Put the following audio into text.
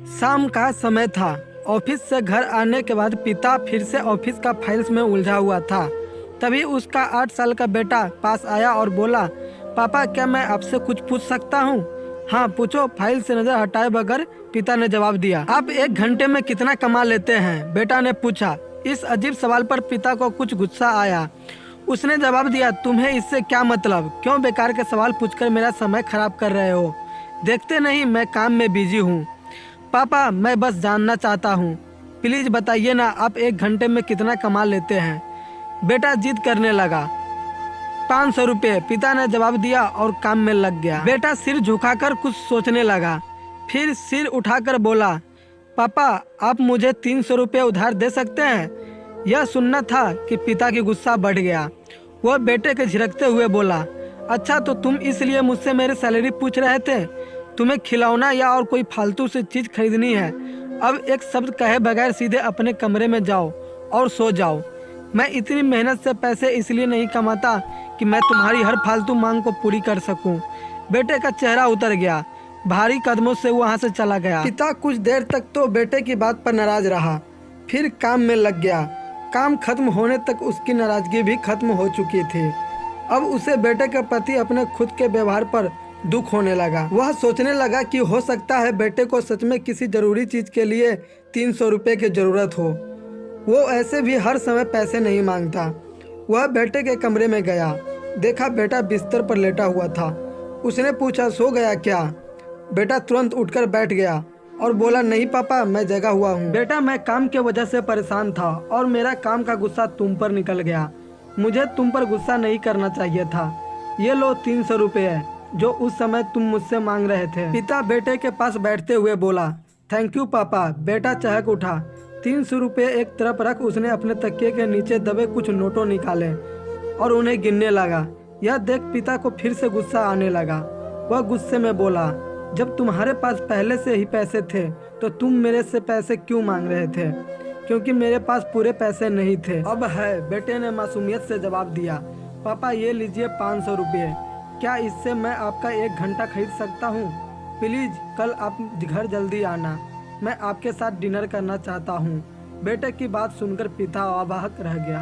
शाम का समय था। ऑफिस से घर आने के बाद पिता फिर से ऑफिस का फाइल्स में उलझा हुआ था। तभी उसका 8 साल का बेटा पास आया और बोला, पापा क्या मैं आपसे कुछ पूछ सकता हूँ? हाँ पूछो, फाइल से नजर हटाए बगैर पिता ने जवाब दिया। आप 1 घंटे में कितना कमा लेते हैं? बेटा ने पूछा। इस अजीब सवाल पर पिता को कुछ गुस्सा आया। उसने जवाब दिया, तुम्हें इससे क्या मतलब? क्यों बेकार के सवाल पूछकर मेरा समय खराब कर रहे हो? देखते नहीं मैं काम में बिजी हूँ। पापा मैं बस जानना चाहता हूँ, प्लीज बताइए ना, आप 1 घंटे में कितना कमा लेते हैं? बेटा जिद करने लगा। 500 रुपये, पिता ने जवाब दिया और काम में लग गया। बेटा सिर झुकाकर कुछ सोचने लगा, फिर सिर उठाकर बोला, पापा आप मुझे 300 रुपये उधार दे सकते हैं? यह सुनना था कि पिता की गुस्सा बढ़ गया। वह बेटे के झिड़कते हुए बोला, अच्छा तो तुम इसलिए मुझसे मेरी सैलरी पूछ रहे थे? तुम्हें खिलौना या और कोई फालतू सी चीज खरीदनी है? अब एक शब्द कहे बगैर सीधे अपने कमरे में जाओ और सो जाओ। मैं इतनी मेहनत से पैसे इसलिए नहीं कमाता कि मैं तुम्हारी हर फालतू मांग को पूरी कर सकूं। बेटे का चेहरा उतर गया। भारी कदमों से वो वहां से चला गया। पिता कुछ देर तक तो बेटे की बात पर नाराज रहा, फिर काम में लग गया। काम खत्म होने तक उसकी नाराजगी भी खत्म हो चुकी थी। अब उसे बेटे के प्रति अपने खुद के व्यवहार पर दुख होने लगा। वह सोचने लगा कि हो सकता है बेटे को सच में किसी जरूरी चीज के लिए 300 रुपये की जरूरत हो। वो ऐसे भी हर समय पैसे नहीं मांगता। वह बेटे के कमरे में गया, देखा बेटा बिस्तर पर लेटा हुआ था। उसने पूछा, सो गया क्या? बेटा तुरंत उठकर बैठ गया और बोला, नहीं पापा मैं जगा हुआ हूँ। बेटा मैं काम के वजह से परेशान था और मेरा काम का गुस्सा तुम पर निकल गया। मुझे तुम पर गुस्सा नहीं करना चाहिए था। ये लो 300 रुपये है जो उस समय तुम मुझसे मांग रहे थे। पिता बेटे के पास बैठते हुए बोला, थैंक यू पापा। बेटा चहक उठा। 300 रुपये एक तरफ रख उसने अपने तकिए के नीचे दबे कुछ नोटों निकाले और उन्हें गिनने लगा। यह देख पिता को फिर से गुस्सा आने लगा। वह गुस्से में बोला, जब तुम्हारे पास पहले से ही पैसे थे तो तुम मेरे से पैसे क्यों मांग रहे थे? क्योंकि मेरे पास पूरे पैसे नहीं थे। अब है, बेटे ने मासूमियत से जवाब दिया। पापा ये लीजिए 500 रुपये। क्या इससे मैं आपका 1 घंटा खरीद सकता हूँ? प्लीज कल आप घर जल्दी आना, मैं आपके साथ डिनर करना चाहता हूँ। बेटे की बात सुनकर पिता अवाक रह गया।